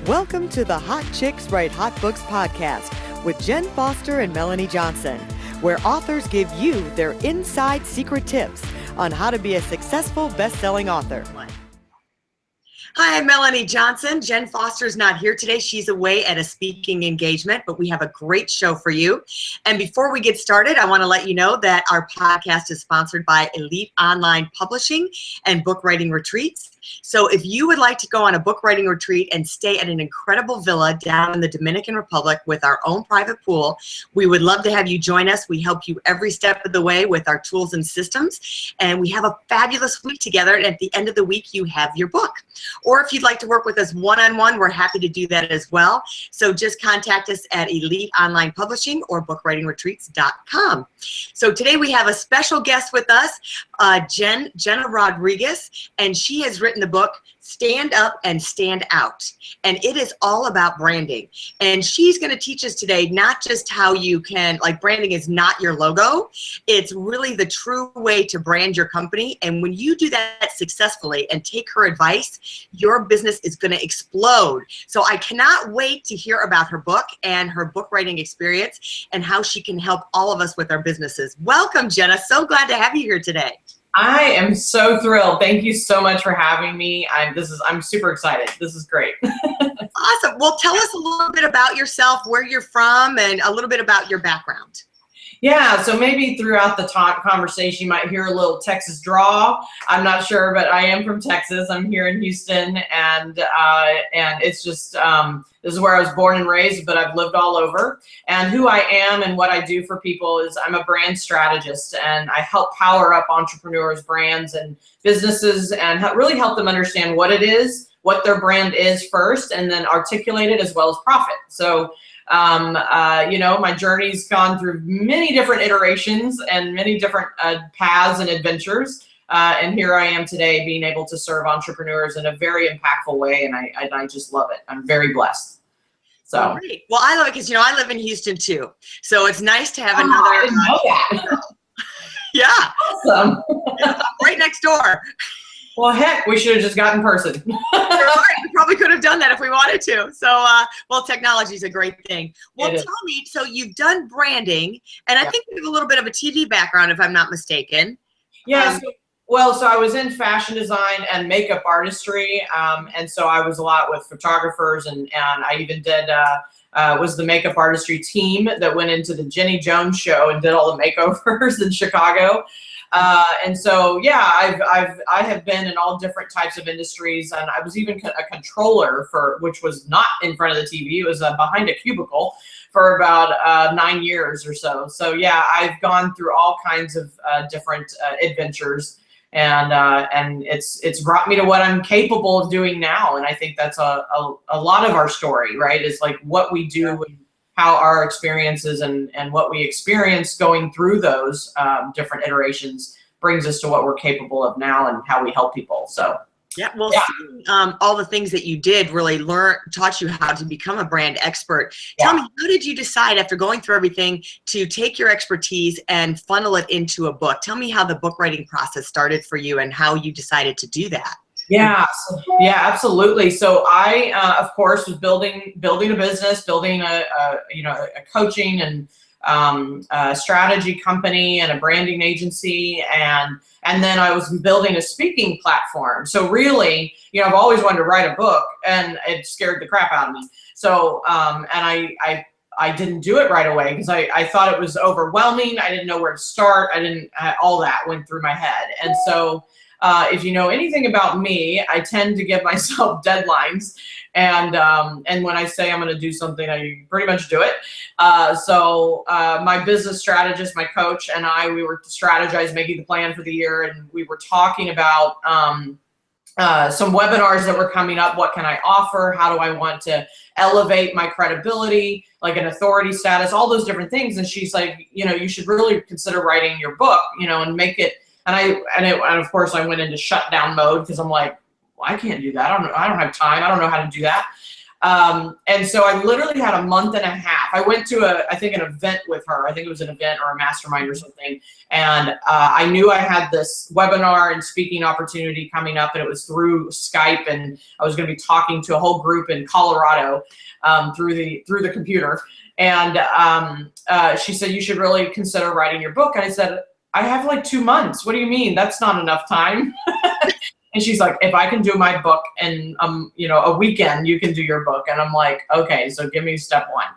Welcome to the Hot Chicks Write Hot Books podcast with Jen Foster and Melanie Johnson, where authors give you their inside secret tips on how to be a successful best-selling author. Hi, I'm Melanie Johnson. Jen Foster's not here today. She's away at a speaking engagement, but we have a great show for you. And before we get started, I want to let you know that our podcast is sponsored by Elite Online Publishing and Book Writing Retreats. So if you would like to go on a book writing retreat and stay at an incredible villa down in the Dominican Republic with our own private pool, we would love to have you join us. We help you every step of the way with our tools and systems. And we have a fabulous week together. And at the end of the week, you have your book. Or if you'd like to work with us one-on-one, we're happy to do that as well. So just contact us at Elite Online Publishing or bookwritingretreats.com. So today we have a special guest with us, Jena Rodriguez, and she has written the book Stand Up and Stand Out, and it is all about branding. And she's going to teach us today not just how you can, like, branding is not your logo, it's really the true way to brand your company. And when you do that successfully and take her advice, your business is going to explode. So I cannot wait to hear about her book and her book writing experience and how she can help all of us with our businesses. Welcome, Jena. So glad to have you here today. I am so thrilled. Thank you so much for having me. I'm super excited. This is great. Awesome. Well, tell us a little bit about yourself, where you're from, and a little bit about your background. Yeah, so maybe throughout the conversation you might hear a little Texas drawl. I'm not sure, but I am from Texas. I'm here in Houston, and it's just this is where I was born and raised, but I've lived all over. And who I am and what I do for people is I'm a brand strategist, and I help power up entrepreneurs, brands, and businesses, and really help them understand what it is, what their brand is first, and then articulate it as well as profit. So my journey's gone through many different iterations and many different paths and adventures. And here I am today being able to serve entrepreneurs in a very impactful way. And I just love it. I'm very blessed. So. Great. Well, I love it because, I live in Houston too. So it's nice to have another. I didn't know that. Yeah. Awesome. Yeah, right next door. Well, heck, we should have just got in person. Right. We probably could have done that if we wanted to. So, technology is a great thing. Well, tell me, so you've done branding, and I think you have a little bit of a TV background, if I'm not mistaken. Yeah. So I was in fashion design and makeup artistry, and so I was a lot with photographers, and I even did was the makeup artistry team that went into the Jenny Jones show and did all the makeovers in Chicago. And so, yeah, I have been in all different types of industries, and I was even a controller which was not in front of the TV. It was behind a cubicle for about 9 years or so. So yeah, I've gone through all kinds of different adventures, and it's brought me to what I'm capable of doing now. And I think that's a lot of our story, right? Is like what we do and how our experiences and what we experience going through those different iterations brings us to what we're capable of now and how we help people. So seeing, all the things that you did really taught you how to become a brand expert. Tell me, how did you decide after going through everything to take your expertise and funnel it into a book? Tell me how the book writing process started for you and how you decided to do that. Yeah, absolutely. So I, of course, was building a business, building a coaching and a strategy company and a branding agency, and then I was building a speaking platform. So really, I've always wanted to write a book, and it scared the crap out of me. So and I didn't do it right away because I thought it was overwhelming. I didn't know where to start. All that went through my head, and so. If you know anything about me, I tend to give myself deadlines, and when I say I'm going to do something, I pretty much do it. So my business strategist, my coach, and we were strategizing, making the plan for the year, and we were talking about some webinars that were coming up. What can I offer? How do I want to elevate my credibility, like an authority status, all those different things. And she's like, you should really consider writing your book, and make it. And of course I went into shutdown mode because I'm like, well, I can't do that. I don't have time. I don't know how to do that. And so I literally had a month and a half. I went to I think an event with her. I think it was an event or a mastermind or something. And I knew I had this webinar and speaking opportunity coming up, and it was through Skype, and I was going to be talking to a whole group in Colorado through the computer. And she said, you should really consider writing your book. And I said, I have like 2 months. What do you mean? That's not enough time. And she's like, if I can do my book in a weekend, you can do your book. And I'm like, okay, so give me step one.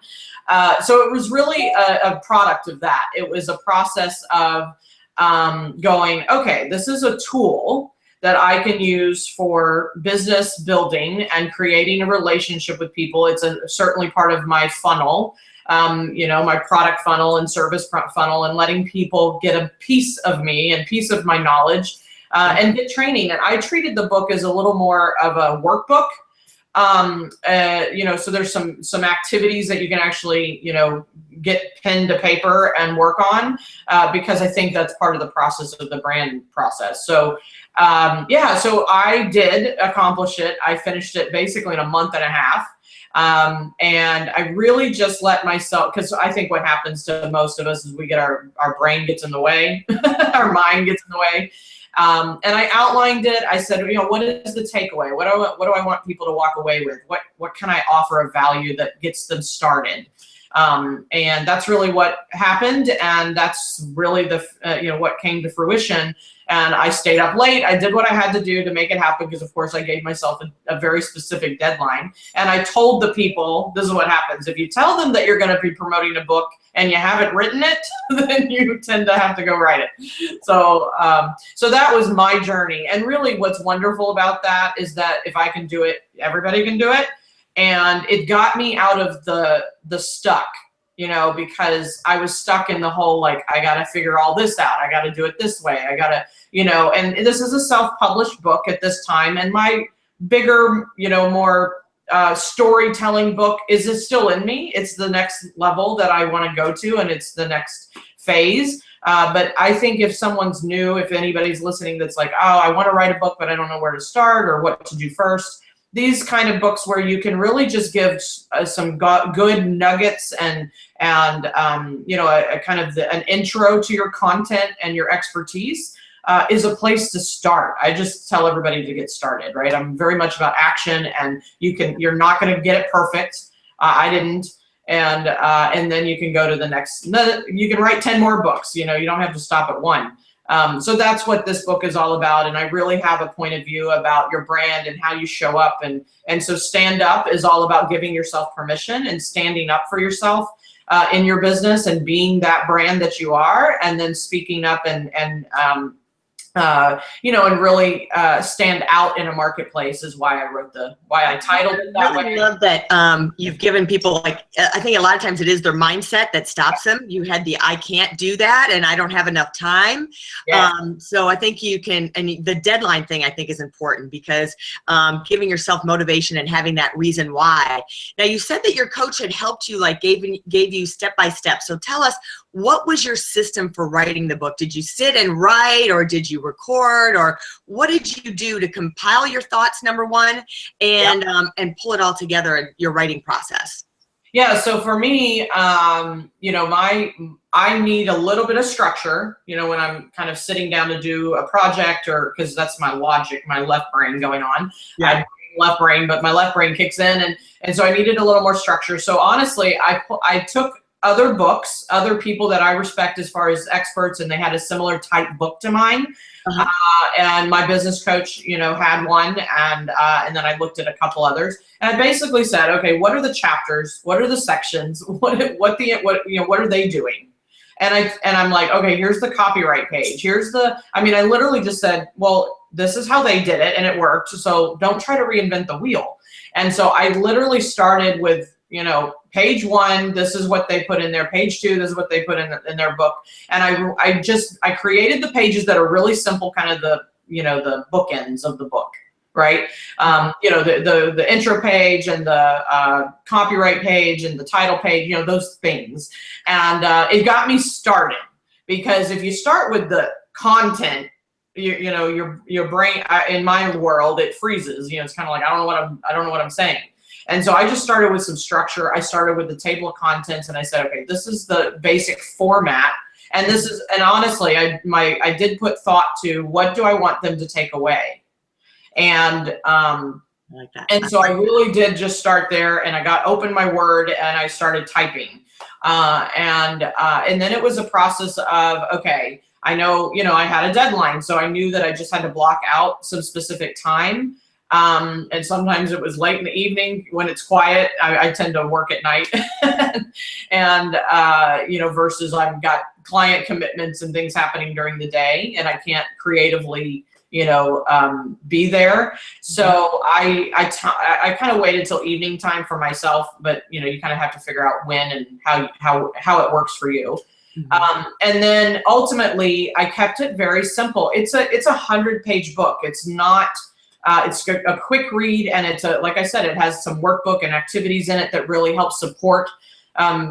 So it was really a product of that. It was a process of going, okay, this is a tool that I can use for business building and creating a relationship with people. It's certainly part of my funnel, my product funnel and service funnel, and letting people get a piece of me and piece of my knowledge. And get training. And I treated the book as a little more of a workbook. So there's some activities that you can actually, get pen to paper and work on, because I think that's part of the process of the brand process. So, so I did accomplish it. I finished it basically in a month and a half. And I really just let myself, because I think what happens to most of us is we get our brain gets in the way, our mind gets in the way. And I outlined it. I said, what is the takeaway? What do I want people to walk away with? What can I offer of value that gets them started? And that's really what happened. And that's really what came to fruition. And I stayed up late. I did what I had to do to make it happen, because of course I gave myself a very specific deadline. And I told the people, this is what happens. If you tell them that you're going to be promoting a book and you haven't written it, then you tend to have to go write it. So that was my journey. And really what's wonderful about that is that if I can do it, everybody can do it. And it got me out of the stuck, because I was stuck in the whole, like, I got to figure all this out. I got to do it this way. I got to, and this is a self-published book at this time. And my bigger, more storytelling book is still in me. It's the next level that I want to go to, and it's the next phase. But I think if someone's new, if anybody's listening that's like, oh, I want to write a book, but I don't know where to start or what to do first, these kind of books where you can really just give some good nuggets and a kind of an intro to your content and your expertise is a place to start. I just tell everybody to get started, right? I'm very much about action, and you're not going to get it perfect. I didn't. And then you can go to the next, you can write 10 more books, you don't have to stop at one. So that's what this book is all about. And I really have a point of view about your brand and how you show up. And so Stand Up is all about giving yourself permission and standing up for yourself in your business and being that brand that you are, and then speaking up and really stand out in a marketplace is why I titled it that way. I love that you've given people, I think a lot of times it is their mindset that stops them. You had I can't do that and I don't have enough time. Yeah. So I think you can, and the deadline thing I think is important, because giving yourself motivation and having that reason why. Now you said that your coach had helped you, gave you step by step. So tell us, what was your system for writing the book? Did you sit and write, or did you record, or what did you do to compile your thoughts, number one, and pull it all together in your writing process? Yeah, so for me, I need a little bit of structure, when I'm kind of sitting down to do a project, or because that's my logic, my left brain going on. Yeah. I have left brain, but my left brain kicks in, and so I needed a little more structure. So honestly, I took other books, other people that I respect as far as experts, and they had a similar type book to mine. And my business coach, had one, and then I looked at a couple others, and I basically said, okay, what are the chapters? What are the sections? What are they doing? And I'm like, okay, here's the copyright page. I literally just said, well, this is how they did it, and it worked. So don't try to reinvent the wheel. And so I literally started with, page 1, this is what they put in there. Page 2, this is what they put in their book. And I created the pages that are really simple, kind of the bookends of the book, right? The intro page and the copyright page and the title page, those things. And it got me started, because if you start with the content, your brain, in my world, it freezes. It's kind of like, I don't know what I'm saying. And so I just started with some structure. I started with the table of contents, and I said, okay, this is the basic format. And this is, and honestly, I did put thought to what do I want them to take away. And I like that. And so I really did just start there, and I opened my Word and I started typing. And then it was a process of, okay, I know, I had a deadline, so I knew that I just had to block out some specific time. And sometimes it was late in the evening when it's quiet. I tend to work at night and, versus I've got client commitments and things happening during the day and I can't creatively, be there. So I kind of waited till evening time for myself, but you kind of have to figure out when and how it works for you. And then ultimately I kept it very simple. It's a 100-page book. It's not, it's a quick read, and it's like I said, it has some workbook and activities in it that really help support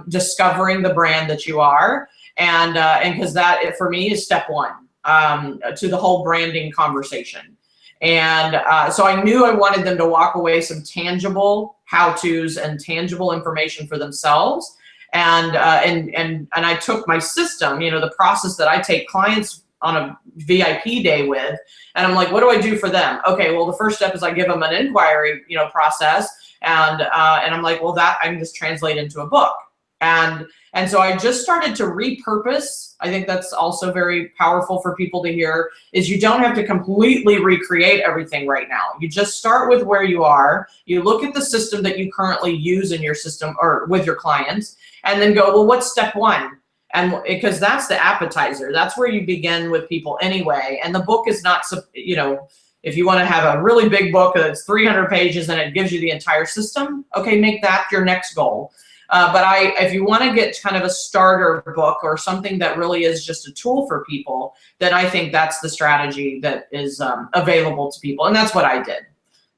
discovering the brand that you are. And because that for me is step one to the whole branding conversation. And so I knew I wanted them to walk away some tangible how-tos and tangible information for themselves. And I took my system, the process that I take clients on a VIP day with, and I'm like, what do I do for them? Okay, well, the first step is I give them an inquiry, process, and I'm like, well, that I can just translate into a book. And so I just started to repurpose. I think that's also very powerful for people to hear, is you don't have to completely recreate everything right now. You just start with where you are. You look at the system that you currently use in your system or with your clients, and then go, well, what's step one? And because that's the appetizer, that's where you begin with people anyway. And the book is not, if you want to have a really big book that's 300 pages and it gives you the entire system, okay, make that your next goal. But if you want to get kind of a starter book or something that really is just a tool for people, then I think that's the strategy that is available to people. And that's what I did.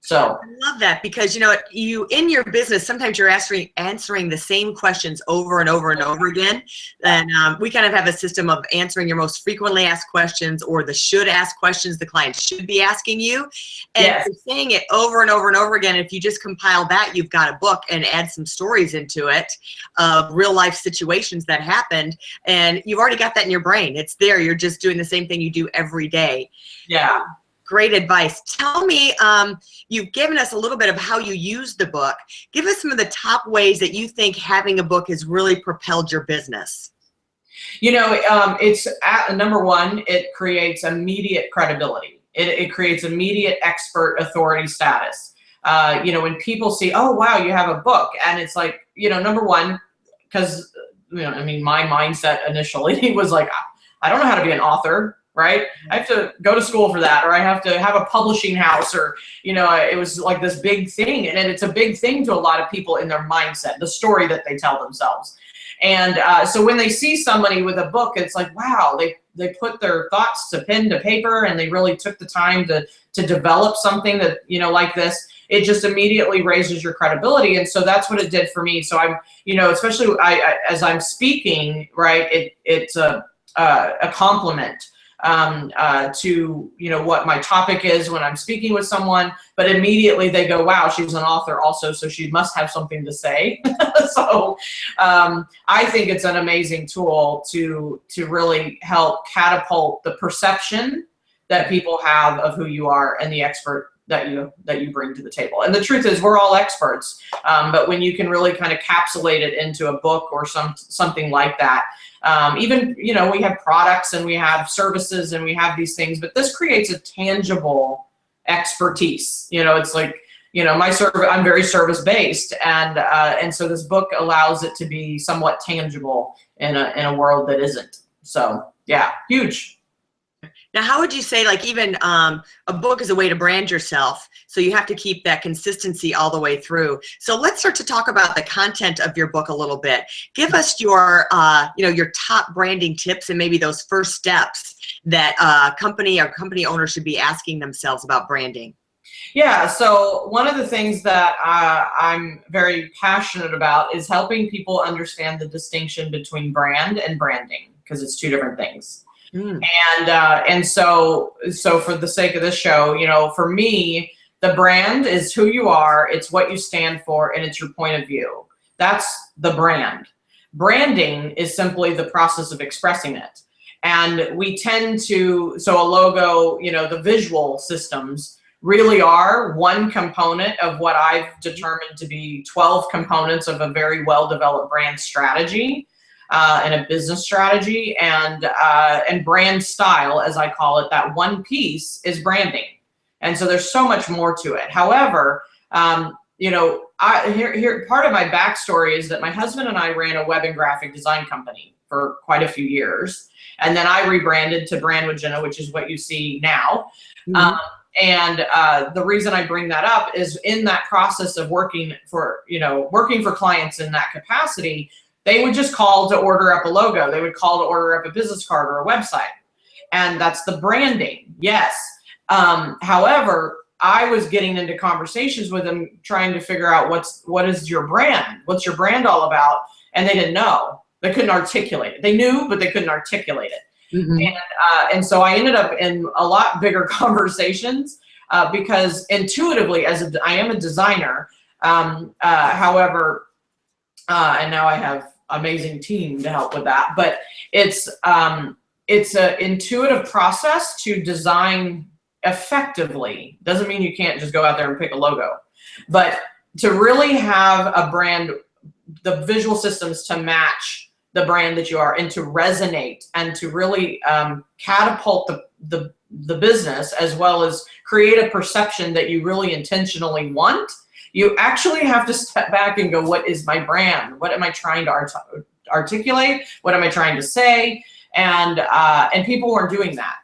So I love that, because you in your business, sometimes you're answering the same questions over and over and over again. And we kind of have a system of answering your most frequently asked questions or the should ask questions the client should be asking you. And yes. You're saying it over and over and over again. If you just compile that, you've got a book, and add some stories into it of real life situations that happened. And you've already got that in your brain. It's there. You're just doing the same thing you do every day. Yeah. Great advice. Tell me, you've given us a little bit of how you use the book. Give us some of the top ways that you think having a book has really propelled your business. It's number one, it creates immediate credibility. It creates immediate expert authority status. When people see, oh, wow, you have a book. And it's like, number one, because, my mindset initially was like, I don't know how to be an author. Right? I have to go to school for that, or I have to have a publishing house, or, it was like this big thing. And it's a big thing to a lot of people in their mindset, the story that they tell themselves. And so when they see somebody with a book, it's like, wow, they put their thoughts to pen to paper, and they really took the time to develop something that, like this. It just immediately raises your credibility. And so that's what it did for me. So I'm, especially as I'm speaking, right, it's a compliment to what my topic is when I'm speaking with someone, but immediately they go, wow, she's an author also, so she must have something to say. So I think it's an amazing tool to really help catapult the perception that people have of who you are and the expert that you bring to the table. And the truth is, we're all experts, but when you can really kind of capsulate it into a book or something like that. Even, we have products and we have services and we have these things, but this creates a tangible expertise. It's like, I'm very service-based, and so this book allows it to be somewhat tangible in a world that isn't. So yeah, huge. Now, how would you say, like, even a book is a way to brand yourself, so you have to keep that consistency all the way through. So let's start to talk about the content of your book a little bit. Give us your, your top branding tips and maybe those first steps that company owner should be asking themselves about branding. Yeah, so one of the things that I'm very passionate about is helping people understand the distinction between brand and branding, because it's two different things. And so for the sake of this show, for me, The brand is who you are, it's what you stand for, and it's your point of view. That's the brand. Branding is simply the process of expressing it. And we tend to, so a logo, you know, the visual systems really are one component of what I've determined to be 12 components of a very well-developed brand strategy and a business strategy. And brand style, as I call it, that one piece is branding. And so there's so much more to it. However, you know, here part of my backstory is that my husband and I ran a web and graphic design company for quite a few years. And then I rebranded to Brand with Jena, which is what you see now. The reason I bring that up is in that process of working for clients in that capacity, they would just call to order up a logo. They would call to order up a business card or a website. And that's the branding, yes. However, I was getting into conversations with them trying to figure out what is your brand? What's your brand all about? And they didn't know. They couldn't articulate it. They knew, but they couldn't articulate it. And so I ended up in a lot bigger conversations because intuitively, I am a designer. However, and now I have amazing team to help with that. But it's an intuitive process to design effectively. Doesn't mean you can't just go out there and pick a logo, but to really have a brand, the visual systems to match the brand that you are and to resonate and to really catapult the business as well as create a perception that you really intentionally want, you actually have to step back and go, what is my brand? What am I trying to articulate? What am I trying to say? And people weren't doing that.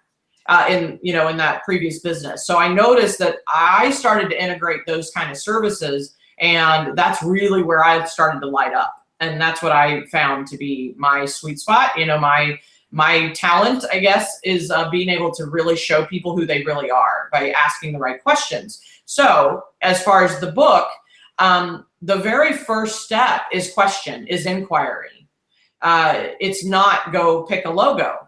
In that previous business. So I noticed that I started to integrate those kind of services, and that's really where I started to light up. And that's what I found to be my sweet spot. You know, my talent, I guess, is being able to really show people who they really are by asking the right questions. So as far as the book, the very first step is inquiry. It's not go pick a logo.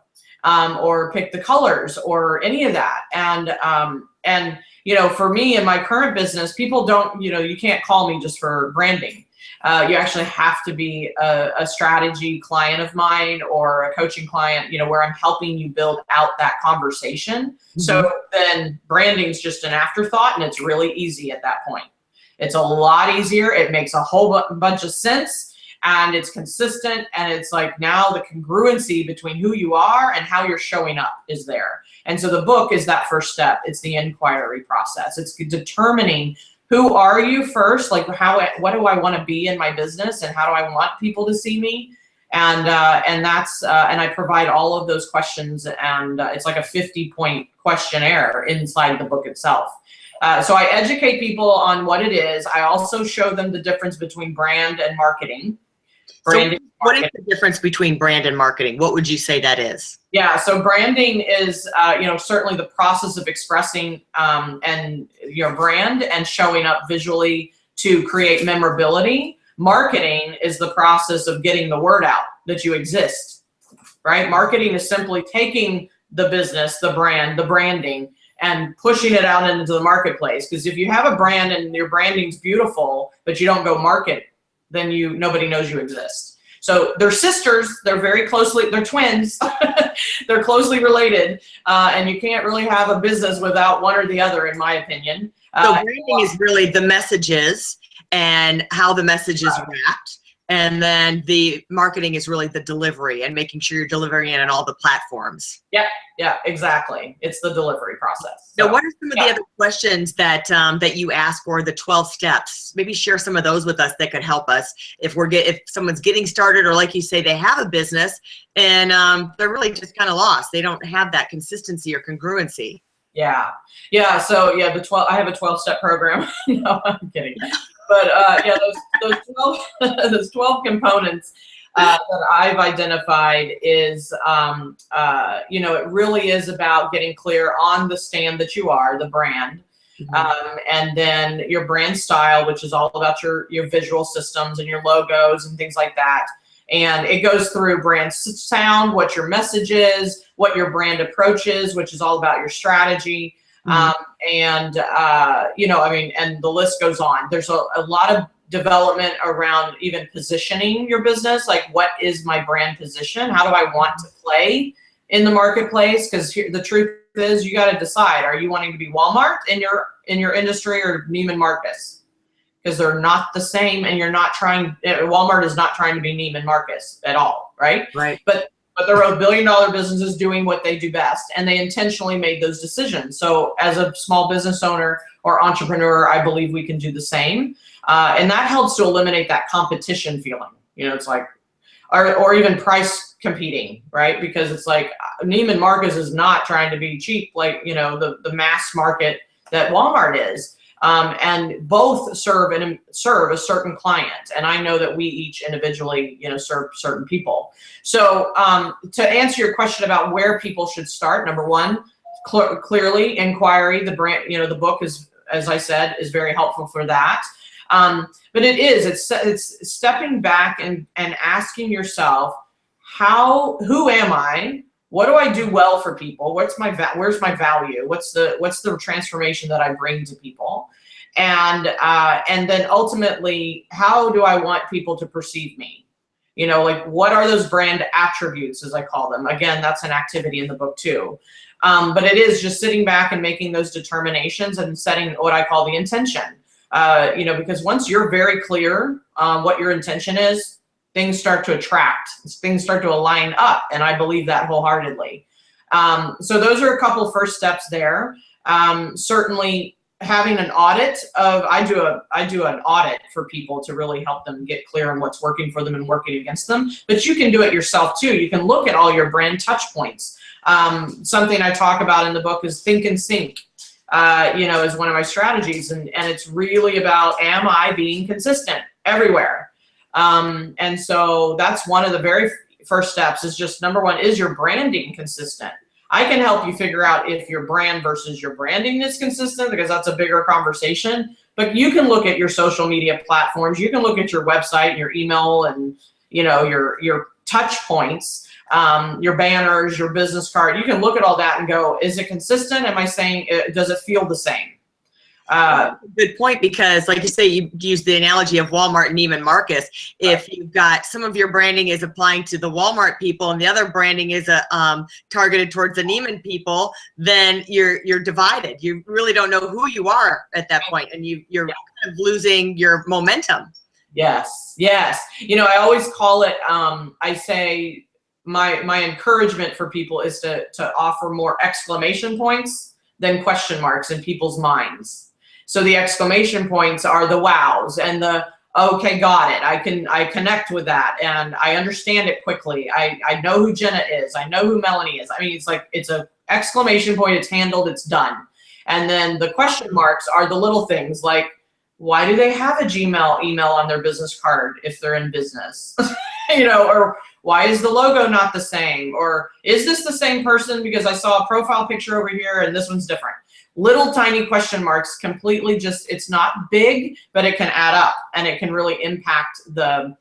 Or pick the colors or any of that. And you know, for me in my current business, people don't, you know, you can't call me just for branding. You actually have to be a strategy client of mine or a coaching client, you know, where I'm helping you build out that conversation. So then branding's just an afterthought, and it's really easy at that point. It's a lot easier. It makes a whole bunch of sense. And it's consistent, and it's like now the congruency between who you are and how you're showing up is there. And so the book is that first step. It's the inquiry process. It's determining who are you first, like what do I want to be in my business, and how do I want people to see me, and I provide all of those questions, and it's like a 50-point questionnaire inside the book itself. So I educate people on what it is. I also show them the difference between brand and marketing. So what is the difference between brand and marketing? What would you say that is? Yeah, so branding is, certainly the process of expressing and your brand and showing up visually to create memorability. Marketing is the process of getting the word out that you exist, right? Marketing is simply taking the business, the brand, the branding, and pushing it out into the marketplace. Because if you have a brand and your branding's beautiful, but you don't go market, then nobody knows you exist. So they're sisters, they're twins, they're closely related, and you can't really have a business without one or the other, in my opinion. So branding is really the messages and how the message is wrapped. And then the marketing is really the delivery and making sure you're delivering it on all the platforms. Yeah, exactly. It's the delivery process. So what are some of the other questions that you ask, or the 12 steps? Maybe share some of those with us that could help us if someone's getting started, or like you say, they have a business and they're really just kind of lost. They don't have that consistency or congruency. Yeah. So I have a 12-step program. No, I'm kidding. But those 12 components that I've identified is, it really is about getting clear on the stand that you are, the brand, and then your brand style, which is all about your visual systems and your logos and things like that. And it goes through brand sound, what your message is, what your brand approach is, which is all about your strategy. You know, I mean, and the list goes on. There's a lot of development around even positioning your business. Like, what is my brand position? How do I want to play in the marketplace? Because the truth is, you got to decide: are you wanting to be Walmart in your industry or Neiman Marcus? Because they're not the same, and you're not trying. Walmart is not trying to be Neiman Marcus at all, right? Right. But they're both billion-dollar businesses doing what they do best, and they intentionally made those decisions. So as a small business owner or entrepreneur, I believe we can do the same, and that helps to eliminate that competition feeling. You know, it's like, or even price competing, right? Because it's like Neiman Marcus is not trying to be cheap, like, you know, the mass market that Walmart is. And both serve a certain client, and I know that we each individually, you know, serve certain people. So to answer your question about where people should start, number one, clearly inquiry. The brand, you know, the book is, as I said, is very helpful for that. But it's stepping back and asking yourself, who am I? What do I do well for people? Where's my value? What's the transformation that I bring to people? And then ultimately, how do I want people to perceive me? You know, like, what are those brand attributes, as I call them? Again, that's an activity in the book too. But it is just sitting back and making those determinations and setting what I call the intention. You know, because once you're very clear on what your intention is, things start to attract, things start to align up, and I believe that wholeheartedly. So those are a couple first steps there. Certainly having an audit of, I do an audit for people to really help them get clear on what's working for them and working against them. But you can do it yourself too. You can look at all your brand touch points. Something I talk about in the book is think and sync. You know, is one of my strategies, and it's really about, am I being consistent everywhere? And so that's one of the very first steps, is just, number one, is your branding consistent? I can help you figure out if your brand versus your branding is consistent, because that's a bigger conversation. But you can look at your social media platforms. You can look at your website, your email, and, you know, your touch points, your banners, your business card. You can look at all that and go, is it consistent? Am I saying, does it feel the same? Good point, because like you say, you use the analogy of Walmart and Neiman Marcus. If you've got some of your branding is applying to the Walmart people and the other branding is targeted towards the Neiman people, then you're divided. You really don't know who you are at that point, and you're kind of losing your momentum. Yes, yes. You know, I always call it, I say my encouragement for people is to offer more exclamation points than question marks in people's minds. So the exclamation points are the wows and the, okay, got it. I connect with that, and I understand it quickly. I know who Jena is. I know who Melanie is. I mean, it's like, it's a exclamation point. It's handled. It's done. And then the question marks are the little things like, why do they have a Gmail email on their business card if they're in business? You know, or why is the logo not the same? Or is this the same person? Because I saw a profile picture over here and this one's different. Little tiny question marks, completely just, it's not big, but it can add up, and it can really impact the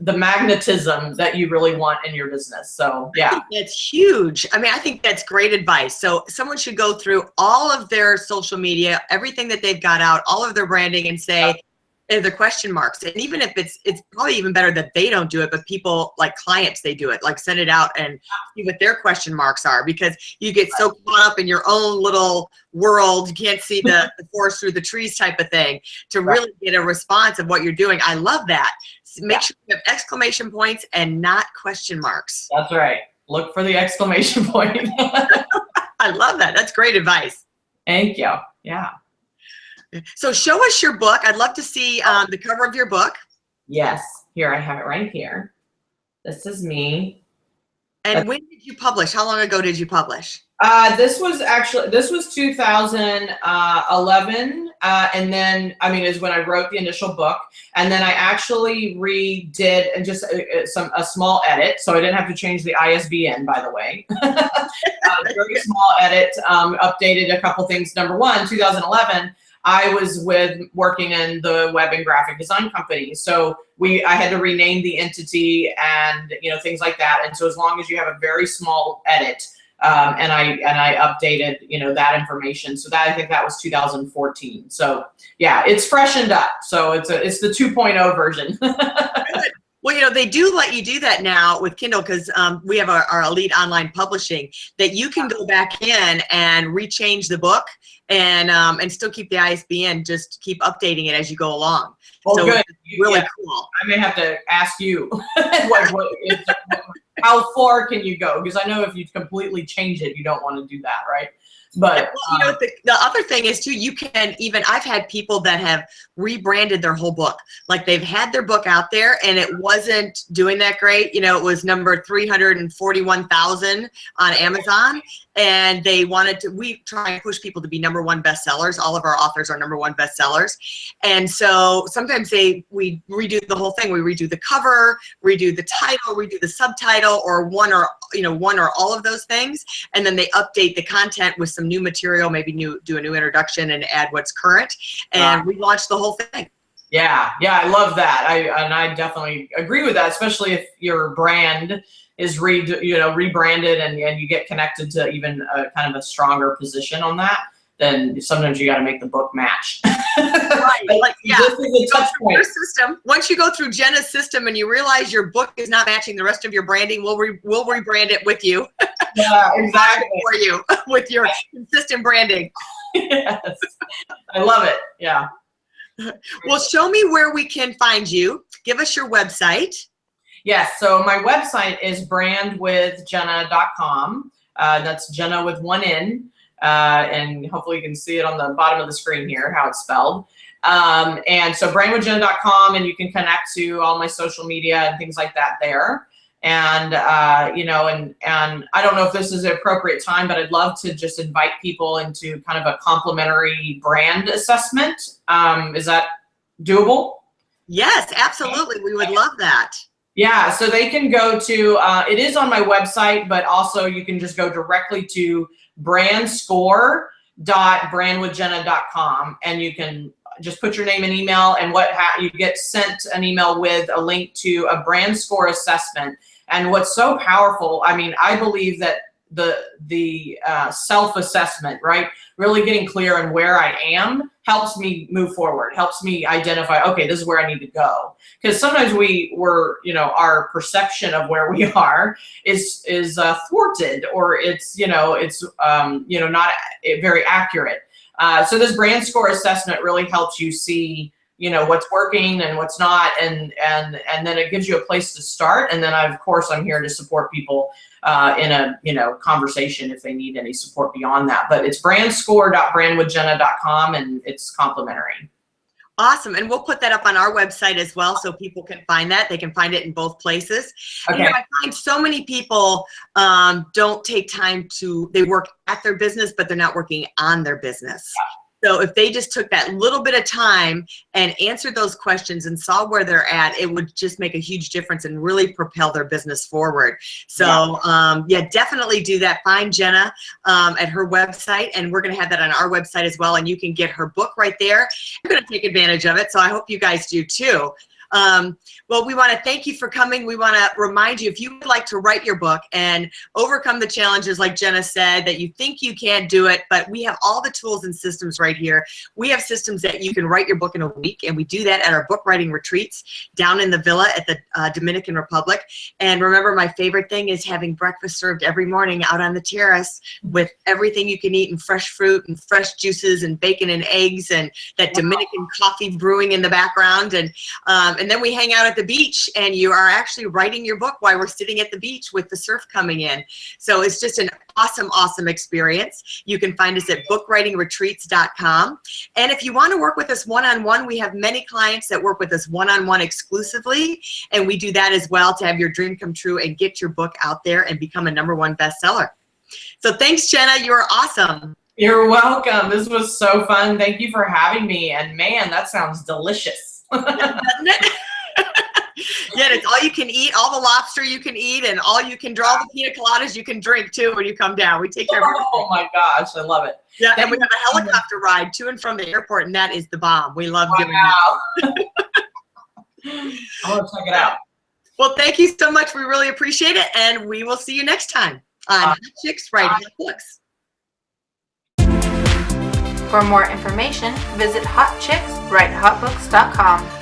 magnetism that you really want in your business. So yeah. I think that's huge. I mean, I think that's great advice. So someone should go through all of their social media, everything that they've got out, all of their branding, and say, the question marks. And even if it's probably even better that they don't do it, but people, like clients, they do it, like send it out and see what their question marks are, because you get so caught up in your own little world, you can't see the forest through the trees type of thing, to really get a response of what you're doing. I love that. So make sure you have exclamation points and not question marks. That's right. Look for the exclamation point. I love that. That's great advice. Thank you. Yeah. So show us your book. I'd love to see the cover of your book. Yes. Here, I have it right here. This is me. And when did you publish? How long ago did you publish? This was 2011. And then, I mean, is when I wrote the initial book. And then I actually redid and just a small edit. So I didn't have to change the ISBN, by the way. Very small edit, updated a couple things. Number one, 2011. I was working in the web and graphic design company. So I had to rename the entity and, you know, things like that. And so as long as you have a very small edit, and I updated, you know, that information. So that, I think that was 2014. So yeah, it's freshened up. So it's the 2.0 version. Well, you know, they do let you do that now with Kindle because we have our Elite Online Publishing, that you can go back in and rechange the book and still keep the ISBN, just keep updating it as you go along. Well, so good. It's really cool. I may have to ask you, how far can you go? Because I know if you completely change it, you don't want to do that, right? But well, you know, the other thing is too, you can even, I've had people that have rebranded their whole book. Like they've had their book out there and it wasn't doing that great. You know, it was number 341,000 on Amazon, and they wanted to, we try and push people to be #1 bestsellers. All of our authors are #1 bestsellers. And so sometimes we redo the whole thing. We redo the cover, redo the title, redo the subtitle, or one or all of those things. And then they update the content with some new material, maybe do a new introduction and add what's current, and relaunch the whole thing. Yeah, I love that. I definitely agree with that, especially if your brand is rebranded and you get connected to even a kind of a stronger position on that. Then sometimes you got to make the book match. Right. Like, yeah. This is a touch point. Your system. Once you go through Jena's system and you realize your book is not matching the rest of your branding, we'll rebrand it with you. Yeah, exactly. For you with your consistent branding. Yes, I love it. Yeah. Well, show me where we can find you. Give us your website. Yes. So my website is brandwithjena.com. That's Jena with 1 N. And hopefully you can see it on the bottom of the screen here, how it's spelled. And so brandwithjena.com, and you can connect to all my social media and things like that there. And, you know, and I don't know if this is an appropriate time, but I'd love to just invite people into kind of a complimentary brand assessment. Is that doable? Yes, absolutely. We would love that. Yeah, so they can go to, it is on my website, but also you can just go directly to brandscore.brandwithjena.com, and you can just put your name and email, and you get sent an email with a link to a brand score assessment. And what's so powerful, I mean, I believe that the self-assessment, right, really getting clear on where I am helps me move forward, helps me identify, okay, this is where I need to go. Because sometimes our perception of where we are is thwarted, or it's not very accurate. So this brand score assessment really helps you see, you know, what's working and what's not, and then it gives you a place to start. And then of course I'm here to support people in a conversation if they need any support beyond that. But it's brandscore.brandwithjena.com, and it's complimentary. Awesome. And we'll put that up on our website as well, so people can find that. They can find it in both places. Okay. You know, I find so many people don't take time they work at their business, but they're not working on their business. Yeah. So if they just took that little bit of time and answered those questions and saw where they're at, it would just make a huge difference and really propel their business forward. So yeah, definitely do that. Find Jena at her website, and we're going to have that on our website as well, and you can get her book right there. You're going to take advantage of it, so I hope you guys do too. Well, we want to thank you for coming. We want to remind you, if you would like to write your book and overcome the challenges, like Jena said, that you think you can't do it, but we have all the tools and systems right here. We have systems that you can write your book in a week, and we do that at our book writing retreats down in the villa at the Dominican Republic. And remember, my favorite thing is having breakfast served every morning out on the terrace with everything you can eat, and fresh fruit and fresh juices and bacon and eggs and that Dominican coffee brewing in the background. And then we hang out at the beach, and you are actually writing your book while we're sitting at the beach with the surf coming in. So it's just an awesome, awesome experience. You can find us at bookwritingretreats.com. And if you want to work with us one-on-one, we have many clients that work with us one-on-one exclusively, and we do that as well to have your dream come true and get your book out there and become a #1 bestseller. So thanks, Jena. You are awesome. You're welcome. This was so fun. Thank you for having me. And man, that sounds delicious. Doesn't it? Yeah, it's all you can eat, all the lobster you can eat, and all you can draw, the pina coladas you can drink too when you come down. We take care of everything. Oh my gosh, I love it. Yeah, and we have a helicopter ride to and from the airport, and that is the bomb. We love doing that. I want to check it out. Well, thank you so much. We really appreciate it, and we will see you next time. on Hot Chicks Write Hot Books. For more information, visit hotchickswritehotbooks.com.